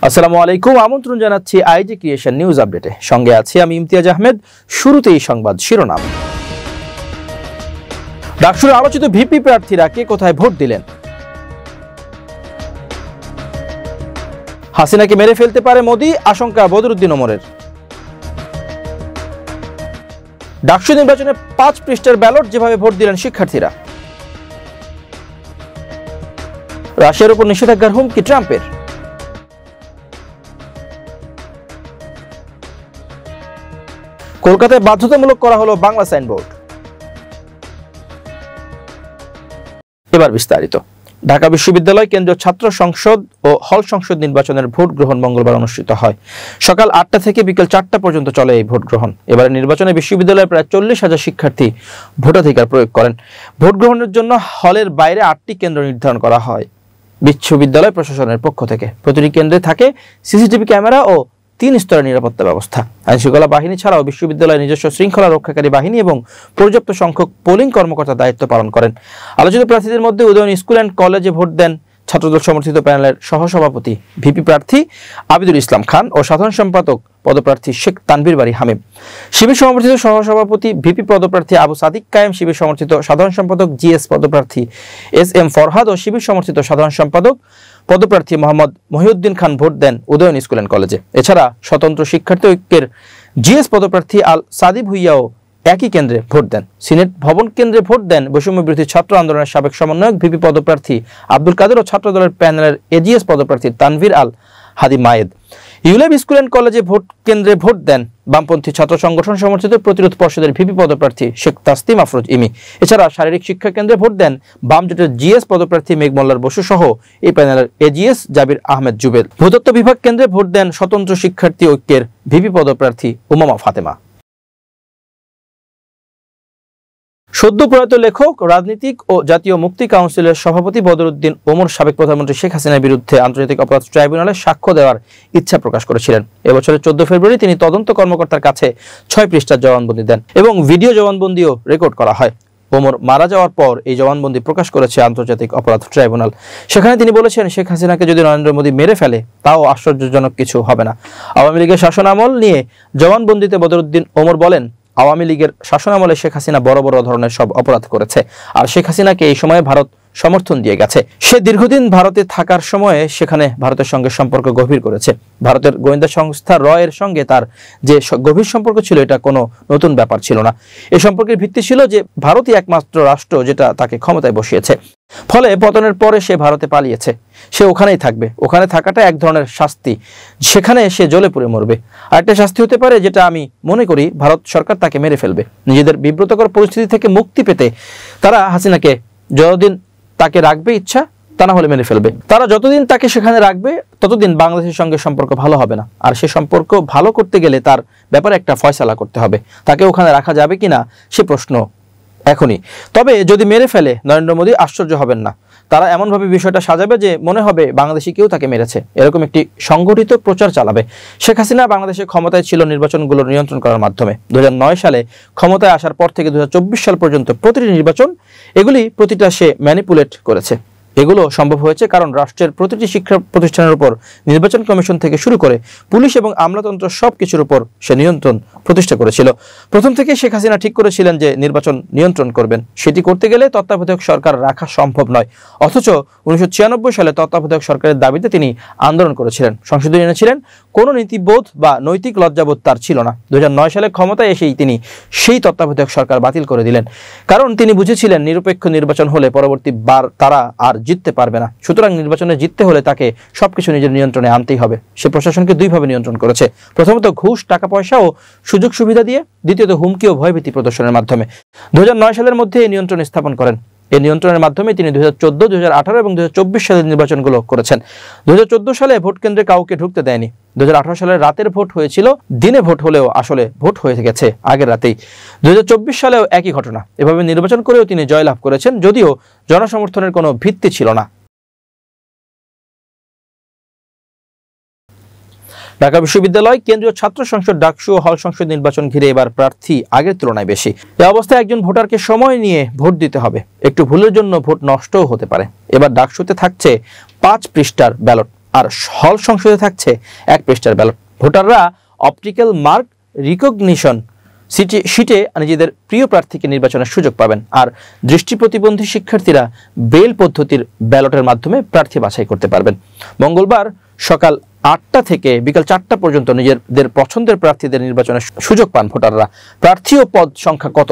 আসসালামু আলাইকুম, আমন্ত্রণ জানাচ্ছি আইজি ক্রিয়েশন নিউজ আপডেটে। সঙ্গে আছি আমি ইমতিয়াজ আহমেদ। শুরুতেই সংবাদ শিরোনাম। ডাকসুর আলোচিত ভিপি প্রার্থীরা কে কোথায় ভোট দিলেন? হাসিনাকে মেরে ফেলতে পারে মোদি, আশঙ্কা বদরুদ্দিন ওমরের। ডাকসু নির্বাচনে 5 পৃষ্ঠার ব্যালট, যেভাবে ভোট দিলেন শিক্ষার্থীরা। রাশিয়ার উপর নিষেধাজ্ঞার হুমকি ট্রাম্পের। কলকাতায় বাধ্যতামূলক করা হলো বাংলা সাইনবোর্ড। এবার বিস্তারিত। ঢাকা বিশ্ববিদ্যালয় কেন্দ্রীয় ছাত্র সংসদ ও হল সংসদ নির্বাচনের ভোট গ্রহণ মঙ্গলবার অনুষ্ঠিত হয়। সকাল 8টা থেকে বিকেল 4টা পর্যন্ত চলে এই ভোট গ্রহণ। এবারে নির্বাচনে বিশ্ববিদ্যালয়ে প্রায় 40,000 শিক্ষার্থী ভোটাধিকার প্রয়োগ করেন। ভোট গ্রহণের জন্য হলের বাইরে 8টি কেন্দ্র নির্ধারণ করা হয় বিশ্ববিদ্যালয় প্রশাসনের পক্ষ থেকে। প্রতিটি কেন্দ্রে থাকে সিসিটিভি ক্যামেরা ও 3 স্তরের নিরাপত্তা ব্যবস্থা। আইনশৃঙ্খলা বাহিনী ছাড়াও বিশ্ববিদ্যালয়ের নিজস্ব শৃঙ্খলা রক্ষাকারী বাহিনী এবং পর্যাপ্ত সংখ্যক পোলিং কর্মকর্তা দায়িত্ব পালন করেন। আলোচিত প্রার্থীদের মধ্যে উদয়ন স্কুল অ্যান্ড কলেজে ভোট দেন ছাত্রদল সমর্থিত প্যানেলের সহসভাপতি ভিপি প্রার্থী আবিদুল ইসলাম খান ও সাধারণ সম্পাদক পদপ্রার্থী শেখ তানভীর বারী হামিম। শিবির সমর্থিত সহসভাপতি ভিপি পদপ্রার্থী আবু সাদিক কায়েম, শিবির সমর্থিত সাধারণ সম্পাদক জিএস পদপ্রার্থী SM ফরহাদ ও শিবির সমর্থিত সাধারণ সম্পাদক পদপ্রার্থী মোহাম্মদ মহিউদ্দিন খান ভোট দেন উদয়ন স্কুল অ্যান্ড কলেজে। এছাড়া স্বতন্ত্র শিক্ষার্থী ঐক্যের জিএস পদপ্রার্থী আল সাদি ভুইয়াও একই কেন্দ্রে ভোট দেন। সিনেট ভবন কেন্দ্রে ভোট দেন বৈষম্য বিরোধী ছাত্র আন্দোলনের সাবেক সমন্বয়ক ভিপি পদপ্রার্থী আব্দুল কাদের ও ছাত্রদলের প্যানেলের এজিএস পদপ্রার্থী তানভীর আল হাদি মায়েদ। ইউলেব স্কুল অ্যান্ড কলেজে ভোট কেন্দ্রে ভোট দেন বামপন্থী ছাত্র সংগঠন সমর্থিত প্রতিরোধ পর্ষদের ভিপি পদপ্রার্থী শেখ তাসতিম আফরোজ ইমি। এছাড়া শারীরিক শিক্ষা কেন্দ্রে ভোট দেন বাম জোটের জিএস পদপ্রার্থী মেঘমল্লার বসু সহ এই প্যানেলের এজিএস জাবির আহমেদ জুবেল। ভূতত্ত্ব বিভাগ কেন্দ্রে ভোট দেন স্বতন্ত্র শিক্ষার্থী ঐক্যের ভিপি পদপ্রার্থী উমামা ফাতেমা। সদ্য প্রয়াত লেখক, রাজনীতিক ও জাতীয় মুক্তি কাউন্সিলের সভাপতি বদরুদ্দিন ওমর সাবেক প্রধানমন্ত্রী শেখ হাসিনার বিরুদ্ধে আন্তর্জাতিক অপরাধ ট্রাইব্যুনালে সাক্ষ্য দেওয়ার ইচ্ছা প্রকাশ করেছিলেন। এবছরের 14 ফেব্রুয়ারি তিনি তদন্ত কর্মকর্তার কাছে 6 পৃষ্ঠার জবানবন্দি দেন এবং ভিডিও জবানবন্দিও রেকর্ড করা হয়। ওমর মারা যাওয়ার পর এই জবানবন্দি প্রকাশ করেছে আন্তর্জাতিক অপরাধ ট্রাইব্যুনাল। সেখানে তিনি বলেছেন, শেখ হাসিনাকে যদি নরেন্দ্র মোদী মেরে ফেলে তাও আশ্চর্যজনক কিছু হবে না। আওয়ামী লীগের শাসনামল নিয়ে জবানবন্দিতে বদরুদ্দিন ওমর বলেন, আওয়ামী লীগের শাসনামলে শেখ হাসিনা বড় বড় ধরনের সব অপরাধ করেছে, আর শেখ হাসিনাকে এই সময়ে ভারত সমর্থন দিয়ে গেছে। সে দীর্ঘদিন ভারতে থাকার সময়ে সেখানে ভারতের সঙ্গে সম্পর্ক গভীর করেছে। ভারতের গোয়েন্দা সংস্থা রয়ের সঙ্গে তার যে গভীর সম্পর্ক ছিল এটা কোনো নতুন ব্যাপার ছিল না। এই সম্পর্কের ভিত্তি ছিল যে ভারতই একমাত্র রাষ্ট্র যেটা তাকে ক্ষমতায় বসিয়েছে। ফলে পতনের পরে সে ভারতে পালিয়েছে, সে ওখানেই থাকবে। ওখানে থাকাটা এক ধরনের শাস্তি, সেখানে সে জ্বলে পুড়ে মরবে। আরেকটা শাস্তি হতে পারে, যেটা আমি মনে করি ভারত সরকার তাকে মেরে ফেলবে। নিজেদের বিব্রতকর পরিস্থিতি থেকে মুক্তি পেতে তারা হাসিনাকে যতদিন তাকে রাখবে ইচ্ছা, তা না হলে মেরে ফেলবে। তারা যতদিন তাকে সেখানে রাখবে ততদিন বাংলাদেশের সঙ্গে সম্পর্ক ভালো হবে না। আর সে সম্পর্ক ভালো করতে গেলে তার ব্যাপারে একটা ফয়সালা করতে হবে। তাকে ওখানে রাখা যাবে কিনা সে প্রশ্ন এখনই। তবে যদি মেরে ফেলে নরেন্দ্র মোদী আশ্চর্য হবেন না। তারা এমনভাবে বিষয়টা সাজাবে যে মনে হবে বাংলাদেশি কেউ তাকে মেরেছে, এরকম একটি সংগঠিত প্রচার চালাবে। শেখ হাসিনা বাংলাদেশে ক্ষমতায় ছিল নির্বাচনগুলো নিয়ন্ত্রণ করার মাধ্যমে। 2009 সালে ক্ষমতায় আসার পর থেকে 2024 সাল পর্যন্ত প্রতিটি নির্বাচন, এগুলি প্রতিটা সে ম্যানিপুলেট করেছে। এগুলো সম্ভব হয়েছে কারণ রাষ্ট্রের প্রতিটি শিক্ষা প্রতিষ্ঠানের উপর নির্বাচন কমিশন থেকে শুরু করে পুলিশ এবং আমলাতন্ত্র সব কিছুর উপর সে নিয়ন্ত্রণ প্রতিষ্ঠা করেছিল। প্রথম থেকে শেখ হাসিনা ঠিক করেছিলেন যে নির্বাচন নিয়ন্ত্রণ করবেন। সেটি করতে গেলে তত্ত্বাবধায়ক সরকার রাখা সম্ভব নয়। অথচ 1996 সালে তত্ত্বাবধায়ক সরকারের দাবিতে তিনি আন্দোলন করেছিলেন, সংশোধনী এনেছিলেন। কোনো নীতিবোধ বা নৈতিক লজ্জাবোধ তার ছিল না। 2009 সালে ক্ষমতায় এসেই তিনি সেই তত্ত্বাবধায়ক সরকার বাতিল করে দিলেন, কারণ তিনি বুঝেছিলেন নিরপেক্ষ নির্বাচন হলে পরবর্তীবার তারা আর জিততে পারবে না। সুতরাং নির্বাচনে জিততে হলে তাকে সবকিছু নিজের নিয়ন্ত্রণে আনতেই হবে। সে প্রশাসনকে দুইভাবে নিয়ন্ত্রণ করেছে, প্রথমত ঘুষ, টাকা পয়সা ও সুযোগ সুবিধা দিয়ে, দ্বিতীয়ত হুমকি ও ভয়ভীতি প্রদর্শনের মাধ্যমে। 2009 সালের মধ্যে এই নিয়ন্ত্রণ স্থাপন করেন। এই নিয়ন্ত্রণের মাধ্যমে তিনি 2014, 2018 এবং 2024 সালের নির্বাচনগুলো করেছেন। 2014 সালে ভোট কেন্দ্রে কাউকে ঢুকতে দেয়নি। 2018 সালের রাতের ভোট হয়েছিল, দিনে ভোট হলেও আসলে ভোট হয়ে গেছে আগের রাতেই। 2024 সালেও একই ঘটনা। এভাবে নির্বাচন করেও তিনি জয়লাভ করেছেন, যদিও জনসমর্থনের কোনো ভিত্তি ছিল না। ঢাকা বিশ্ববিদ্যালয় কেন্দ্রীয় ছাত্র সংসদ ডাকসু ও হল সংসদ নির্বাচন ঘিরে এবার প্রার্থী আগের তুলনায় বেশি। এই অবস্থায় একজন ভোটারকে সময় নিয়ে ভোট দিতে হবে। একটু ভুলের জন্য ভোট নষ্টও হতে পারে। এবার ডাকসুতে থাকছে 5 পৃষ্ঠার ব্যালট। আর হল সংসদে থাকছে 1 পৃষ্ঠার ব্যালট। ভোটাররা অপটিক্যাল মার্ক রিকগনিশন সিটে নিজেদের প্রিয় প্রার্থীকে নির্বাচনের সুযোগ পাবেন। আর দৃষ্টি প্রতিবন্ধী শিক্ষার্থীরা ব্রেল পদ্ধতির ব্যালটের মাধ্যমে প্রার্থী বাছাই করতে পারবেন। মঙ্গলবার সকাল 8টা থেকে বিকাল 4টা পর্যন্ত নিজেদের পছন্দের প্রার্থীদের নির্বাচনের সুযোগ পান ভোটাররা। প্রার্থী ও পদ সংখ্যা কত?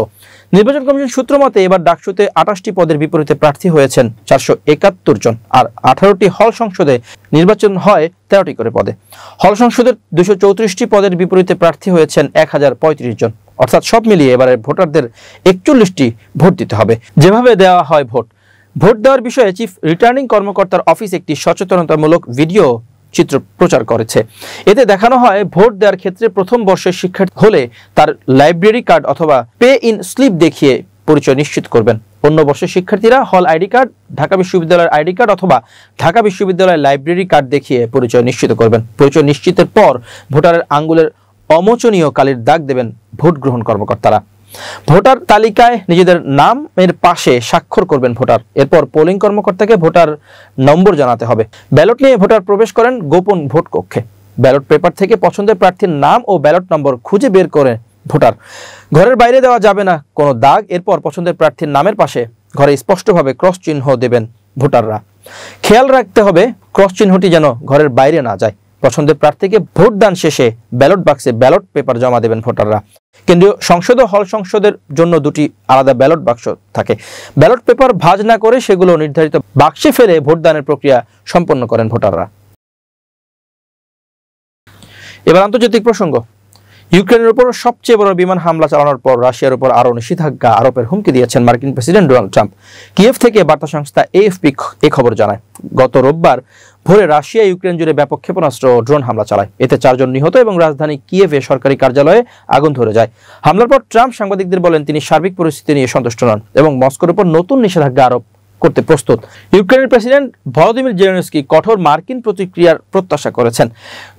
নির্বাচন কমিশন সূত্র মতে এবার ডাকসুতে 28টি পদের বিপরীতে প্রার্থী হয়েছেন 471 জন, আর 18টি হল সংসদে নির্বাচন হয় 13টি করে পদে। হল সংসদের 234টি পদের বিপরীতে প্রার্থী হয়েছেন 1035 জন। অর্থাৎ সব মিলিয়ে এবারে ভোটারদের 41টি ভোট দিতে হবে। যেভাবে দেওয়া হয় ভোট দেওয়ার বিষয়ে চিফ রিটার্নিং কর্মকর্তার অফিস একটি সচেতনতামূলক ভিডিও চিত্র প্রচার করেছে। এতে দেখানো হয় ভোট দেওয়ার ক্ষেত্রে প্রথম বর্ষের শিক্ষার্থী হলে তার লাইব্রেরি কার্ড অথবা পে ইন স্লিপ দেখিয়ে পরিচয় নিশ্চিত করবেন। অন্য বর্ষের শিক্ষার্থীরা হল আইডি কার্ড, ঢাকা বিশ্ববিদ্যালয়ের আইডি কার্ড অথবা ঢাকা বিশ্ববিদ্যালয়ের লাইব্রেরি কার্ড দেখিয়ে পরিচয় নিশ্চিত করবেন। পরিচয় নিশ্চিতের পর ভোটারের আঙ্গুলের অমোচনীয় কালির দাগ দেবেন ভোট গ্রহণ কর্মকর্তারা। ভোটার তালিকায় নিজেদের নামের পাশে স্বাক্ষর করবেন ভোটার। এরপর পোলিং কর্মকর্তাকে ভোটার নম্বর জানাতে হবে। ব্যালট নিয়ে ভোটার প্রবেশ করেন গোপন ভোট কক্ষে। ব্যালট পেপার থেকে পছন্দের প্রার্থীর নাম ও ব্যালট নম্বর খুঁজে বের করে ভোটার। ঘরের বাইরে দেওয়া যাবে না কোনো দাগ। এরপর পছন্দের প্রার্থীর নামের পাশে ঘরে স্পষ্টভাবে ক্রস চিহ্ন দেবেন ভোটাররা। খেয়াল রাখতে হবে ক্রস চিহ্নটি যেন ঘরের বাইরে না যায়। পছন্দের প্রার্থীকে ভোট দান শেষে ব্যালট বাক্সে ব্যালট পেপার জমা দেবেন ভোটাররা। কেন্দ্রীয় সংসদ ও হল সংসদের জন্য দুটি আলাদা ব্যালট বাক্স থাকে। ব্যালট পেপার ভাঁজ না করে সেগুলো নির্ধারিত বাক্সে ফেলে ভোটদানের প্রক্রিয়া সম্পন্ন করেন ভোটাররা। এবার আন্তর্জাতিক প্রসঙ্গ। ইউক্রেনের উপর সবচেয়ে বড় বিমান হামলা চালানোর পর রাশিয়ার উপর আরও নিষেধাজ্ঞা আরোপের হুমকি দিয়েছেন মার্কিন প্রেসিডেন্ট ডোনাল্ড ট্রাম্প। কিয়েভ থেকে বার্তা সংস্থা এএফপি এই খবর জানায়। গত রোববার ভোরে রাশিয়া ইউক্রেন জুড়ে ব্যাপক ক্ষেপণাস্ত্র ও ড্রোন হামলা চালায়। এতে 4 জন নিহত এবং রাজধানী কিয়েভে সরকারি কার্যালয়ে আগুন ধরে যায়। হামলার পর ট্রাম্প সাংবাদিকদের বলেন তিনি সার্বিক পরিস্থিতি নিয়ে সন্তুষ্ট নন এবং মস্কোর উপর নতুন নিষেধাজ্ঞা আরোপ করতে প্রস্তুত। ইউক্রেনের প্রেসিডেন্ট ভলোদিমির জেলেনস্কি কঠোর মার্কিন প্রতিক্রিয়ার প্রত্যাশা করেছেন।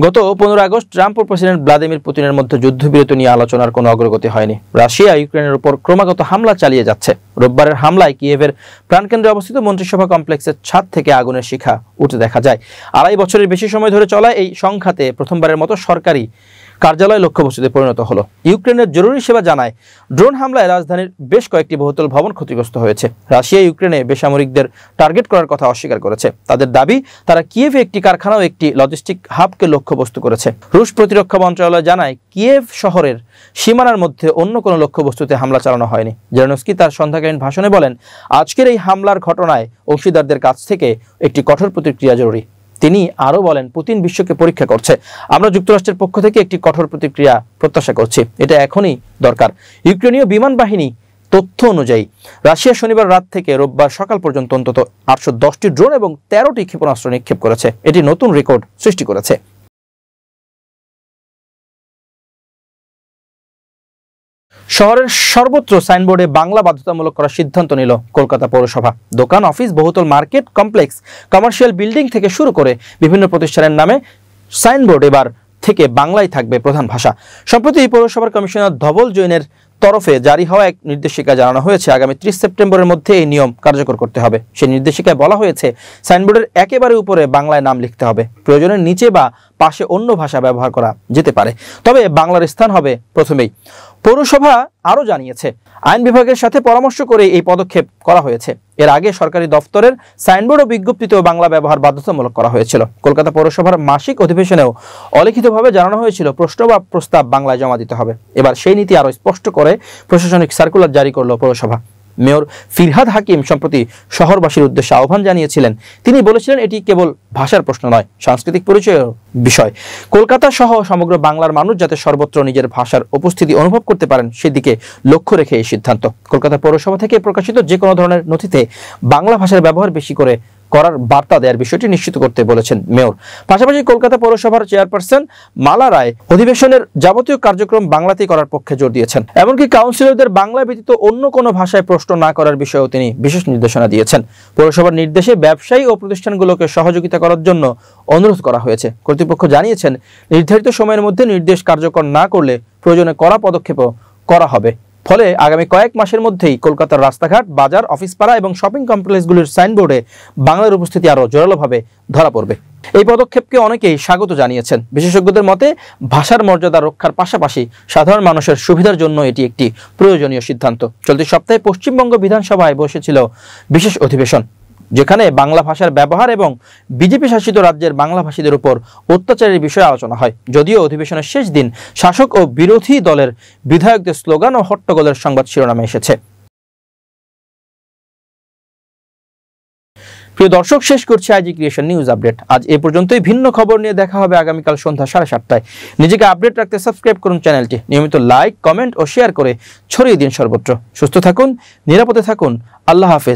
গত 15 আগস্ট ট্রাম্প ও প্রেসিডেন্ট ভ্লাদিমির পুতিনের মধ্যে যুদ্ধবিরতি নিয়ে আলোচনার কোনো অগ্রগতি হয়নি। রাশিয়া ইউক্রেনের উপর ক্রমাগত হামলা চালিয়ে যাচ্ছে। রোববারের হামলায় কিয়েভের প্রাণকেন্দ্রে অবস্থিত মন্ত্রিসভা কমপ্লেক্সের ছাদ থেকে আগুনের শিখা উঠে দেখা যায়। 2.5 বছরের বেশি সময় ধরে চলা এই সংঘাতে প্রথমবারের মতো সরকারি কার্যালয় লক্ষ্যবস্তুতে পরিণত হলো। ইউক্রেনের জরুরি সেবা জানায় ড্রোন হামলায় রাজধানীর বেশ কয়েকটি বহুতল ভবন ক্ষতিগ্রস্ত হয়েছে। রাশিয়া ইউক্রেনে বেসামরিকদের টার্গেট করার কথা অস্বীকার করেছে। তাদের দাবি তারা কিয়েভে একটি কারখানা ও একটি লজিস্টিক হাবকে লক্ষ্যবস্তু করেছে। রুশ প্রতিরক্ষা মন্ত্রণালয় জানায় কিয়েভ শহরের সীমানার মধ্যে অন্য কোনো লক্ষ্যবস্তুতে হামলা চালানো হয়নি। জেলেনস্কি তার সন্ধ্যাকালীন ভাষণে বলেন আজকের এই হামলার ঘটনায় অংশীদারদের কাছ থেকে একটি কঠোর প্রতিক্রিয়া জরুরি। তিনি আরও বলেন পুতিন বিশ্বকে পরীক্ষা করছে। আমরা যুক্তরাষ্ট্রের পক্ষ থেকে একটি কঠোর প্রতিক্রিয়া প্রত্যাশা করছি। এটা এখনই দরকার। ইউক্রেনীয় বিমান বাহিনী তথ্য অনুযায়ী রাশিয়া শনিবার রাত থেকে রোববার সকাল পর্যন্ত অন্তত 810টি ড্রোন এবং 13টি ক্ষেপণাস্ত্র নিক্ষেপ করেছে। এটি নতুন রেকর্ড সৃষ্টি করেছে। শহরের সর্বত্র সাইনবোর্ডে বাংলা বাধ্যতামূলক করার সিদ্ধান্ত নিল কলকাতা পৌরসভা। দোকান, অফিস, বহুতল মার্কেট কমপ্লেক্স, কমার্শিয়াল বিল্ডিং থেকে শুরু করে বিভিন্ন প্রতিষ্ঠানের নামে সাইনবোর্ড এবার থেকে বাংলাই থাকবে প্রধান ভাষা। সম্প্রতি পৌরসভার কমিশনার ধবল জৈনের তরফে জারি হওয়া এক নির্দেশিকা জানানো হয়েছে আগামী 30 সেপ্টেম্বরের মধ্যে এই নিয়ম কার্যকর করতে হবে। সেই নির্দেশিকায় বলা হয়েছে সাইনবোর্ডের একেবারে উপরে বাংলায় নাম লিখতে হবে। প্রয়োজনের নিচে বা পাশে অন্য ভাষা ব্যবহার করা যেতে পারে, তবে বাংলার স্থান হবে প্রথমেই। পৌরসভা আরও জানিয়েছে আইন বিভাগের সাথে পরামর্শ করে এই পদক্ষেপ করা হয়েছে। এর আগে সরকারি দফতরের সাইনবোর্ড ও বিজ্ঞপ্তিতেও বাংলা ব্যবহার বাধ্যতামূলক করা হয়েছিল। কলকাতা পৌরসভার মাসিক অধিবেশনেও অলিখিতভাবে জানানো হয়েছিল প্রশ্ন বা প্রস্তাব বাংলায় জমা দিতে হবে। এবার সেই নীতি আরও স্পষ্ট করে প্রশাসনিক সার্কুলার জারি করল পৌরসভা। মেয়র ফিরহাদ হাকিম সম্প্রতি শহরবাসীর উদ্দেশ্যে আহ্বান জানিয়েছিলেন। তিনি বলেছিলেন এটি কেবল ভাষার প্রশ্ন নয়, সাংস্কৃতিক পরিচয়ের বিষয়। কলকাতা সহ সমগ্র বাংলার মানুষ যাতে সর্বত্র নিজের ভাষার উপস্থিতি অনুভব করতে পারেন সেদিকে লক্ষ্য রেখে এই সিদ্ধান্ত। কলকাতা পৌরসভা থেকে প্রকাশিত যে কোনো ধরনের নথিতে বাংলা ভাষার ব্যবহার বেশি করে করার বার্তা দেওয়ার বিষয়টি নিশ্চিত করতে বলেছেন মেয়র। পাশাপাশি কলকাতা পৌরসভার চেয়ারপারসন মালা রায় অধিবেশনের যাবতীয় কার্যক্রম বাংলাতেই করার পক্ষে জোর দিয়েছেন। এমনকি কাউন্সিলরদের বাংলা ব্যতীত অন্য কোনো ভাষায় প্রশ্ন না করার বিষয়েও তিনি বিশেষ নির্দেশনা দিয়েছেন। পৌরসভার নির্দেশে ব্যবসায়ী ও প্রতিষ্ঠানগুলোকে সহযোগিতা করার জন্য অনুরোধ করা হয়েছে। কর্তৃপক্ষ জানিয়েছেন নির্ধারিত সময়ের মধ্যে নির্দেশ কার্যকর না করলে প্রয়োজনে কড়া পদক্ষেপও করা হবে ফলে আগামী কয়েক মাসের মধ্যেই কলকাতার রাস্তাঘাট, বাজার, অফিস পাড়া এবং শপিং কমপ্লেক্সগুলির সাইনবোর্ডে বাংলার উপস্থিতি আরও জোরালোভাবে ধরা পড়বে। এই পদক্ষেপকে অনেকেই স্বাগত জানিয়েছেন। বিশেষজ্ঞদের মতে ভাষার মর্যাদা রক্ষার পাশাপাশি সাধারণ মানুষের সুবিধার জন্য এটি একটি প্রয়োজনীয় সিদ্ধান্ত। চলতি সপ্তাহে পশ্চিমবঙ্গ বিধানসভায় বসেছিল বিশেষ অধিবেশন, যেখানে বাংলা ভাষার ব্যবহার এবং বিজেপি শাসিত রাজ্যের বাংলাভাষীদের উপর অত্যাচারের বিষয়ে আলোচনা হয়। যদিও অধিবেশনের শেষ দিন শাসক ও বিরোধী দলের বিধায়কদের স্লোগান ও হট্টগোলের সংবাদ শিরোনামে এসেছে। প্রিয় দর্শক, শেষ করছি আইজি ক্রিয়েশন নিউজ আপডেট। আজ এ পর্যন্তই। ভিন্ন খবর নিয়ে দেখা হবে আগামীকাল সন্ধ্যা 7:30টায়। নিজেকে আপডেট রাখতে সাবস্ক্রাইব করুন চ্যানেলটি। নিয়মিত লাইক, কমেন্ট ও শেয়ার করে ছড়িয়ে দিন সর্বত্র। সুস্থ থাকুন, নিরাপদে থাকুন। আল্লাহ হাফেজ।